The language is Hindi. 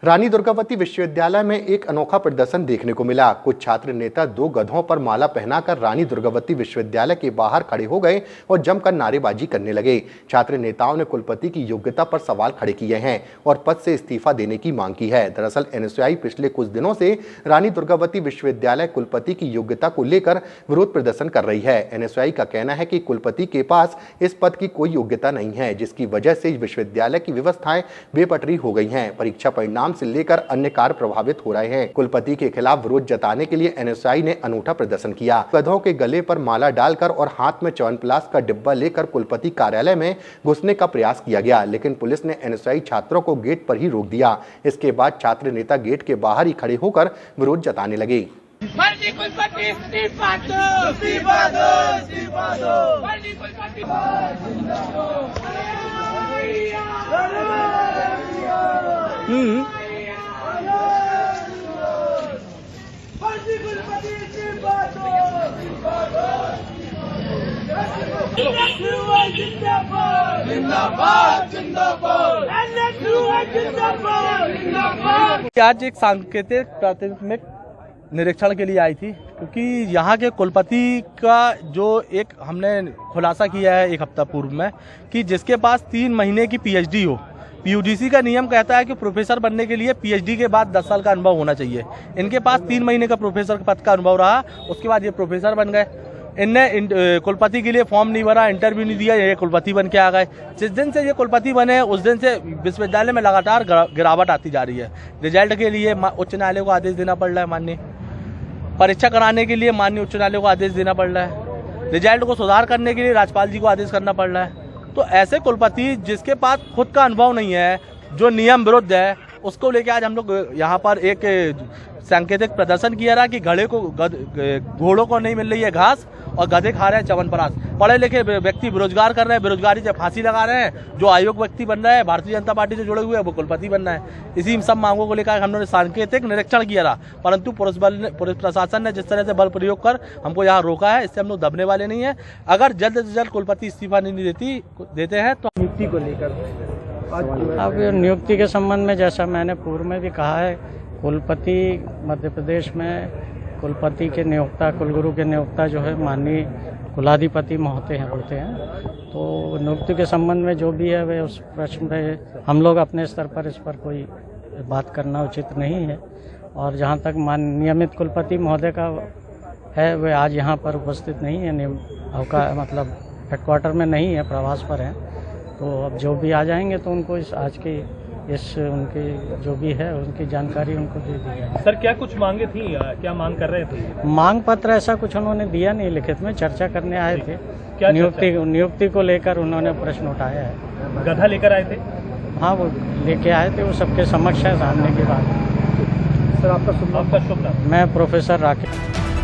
रानी दुर्गावती विश्वविद्यालय में एक अनोखा प्रदर्शन देखने को मिला। कुछ छात्र नेता दो गधों पर माला पहनाकर रानी दुर्गावती विश्वविद्यालय के बाहर खड़े हो गए और जमकर नारेबाजी करने लगे। छात्र नेताओं ने कुलपति की योग्यता पर सवाल खड़े किए हैं और पद से इस्तीफा देने की मांग की है। दरअसल एनएसयूआई पिछले कुछ दिनों से रानी दुर्गावती विश्वविद्यालय कुलपति की योग्यता को लेकर विरोध प्रदर्शन कर रही है। एनएसयूआई का कहना है कि कुलपति के पास इस पद की कोई योग्यता नहीं है, जिसकी वजह से विश्वविद्यालय की व्यवस्थाएं बेपटरी हो गई हैं। परीक्षा परिणाम से लेकर अन्य कार्य प्रभावित हो रहे हैं। कुलपति के खिलाफ विरोध जताने के लिए एनएसयूआई ने अनूठा प्रदर्शन किया। गधों के गले पर माला डालकर और हाथ में च्यवनप्राश का डिब्बा लेकर कुलपति कार्यालय में घुसने का प्रयास किया गया, लेकिन पुलिस ने एनएसयूआई छात्रों को गेट पर ही रोक दिया। इसके बाद छात्र नेता गेट के बाहर ही खड़े होकर विरोध जताने लगे। आज एक सांकेतिक प्राथमिक निरीक्षण के लिए आई थी, क्योंकि यहाँ के कुलपति का जो एक हमने खुलासा किया है एक हफ्ता पूर्व में कि जिसके पास 3 महीने की पीएचडी हो। पीयूजीसी का नियम कहता है कि प्रोफेसर बनने के लिए पीएचडी के बाद 10 साल का अनुभव होना चाहिए। इनके पास 3 महीने का प्रोफेसर पद का अनुभव रहा, उसके बाद ये प्रोफेसर बन गए। इनने कुलपति के लिए फॉर्म नहीं भरा, इंटरव्यू नहीं दिया, ये कुलपति बन के आ गए। जिस दिन से ये कुलपति बने उस दिन से विश्वविद्यालय में लगातार गिरावट आती जा रही है। रिजल्ट के लिए उच्च न्यायालय को आदेश देना पड़ रहा है, माननीय परीक्षा कराने के लिए माननीय उच्च न्यायालय को आदेश देना पड़ रहा है, रिजल्ट को सुधार करने के लिए राज्यपाल जी को आदेश करना पड़ रहा है। तो ऐसे कुलपति जिसके पास खुद का अनुभव नहीं है, जो नियम विरुद्ध है, उसको लेके आज हम लोग यहाँ पर एक सांकेतिक प्रदर्शन किया रहा कि घोड़ों को नहीं मिल रही है घास और गधे खा रहे हैं च्यवनप्राश। पढ़े लिखे व्यक्ति बेरोजगार कर रहे हैं, बेरोजगारी से फांसी लगा रहे हैं। जो आयोग व्यक्ति बन रहा है, भारतीय जनता पार्टी से जुड़े हुए हैं, वो कुलपति बन रहा है। इसी सब मांगों को लेकर हमने सांकेतिक निरीक्षण किया रहा, परंतु पुलिस प्रशासन ने जिस तरह से बल प्रयोग कर हमको यहाँ रोका है, इससे हम लोग दबने वाले नहीं है। अगर जल्द से जल्द कुलपति इस्तीफा नहीं देते हैं तो नियुक्ति को लेकर अब नियुक्ति के संबंध में जैसा मैंने पूर्व में भी कहा है, कुलपति मध्य प्रदेश में कुलपति के नियोक्ता, कुलगुरु के नियोक्ता जो है माननीय कुलाधिपति महोदय होते हैं। तो नियुक्ति के संबंध में जो भी है वे उस प्रश्न पे हम लोग अपने स्तर पर इस पर कोई बात करना उचित नहीं है। और जहाँ तक नियमित कुलपति महोदय का है, वे आज यहाँ पर उपस्थित नहीं है, मतलब हेडक्वार्टर में नहीं है, प्रवास पर हैं। तो अब जो भी आ जाएंगे तो उनको उनकी जो भी है उनकी जानकारी उनको दे दी जाए। सर, क्या कुछ मांगे थी, क्या मांग कर रहे थे? मांग पत्र ऐसा कुछ उन्होंने दिया नहीं, लिखित में चर्चा करने आए थे। क्या नियुक्ति को लेकर उन्होंने प्रश्न उठाया है। गधा लेकर आए थे? हाँ, वो लेके आए थे, वो सबके समक्ष है जानने के बाद। सर, आपका शुभ नाम? मैं प्रोफेसर राकेश।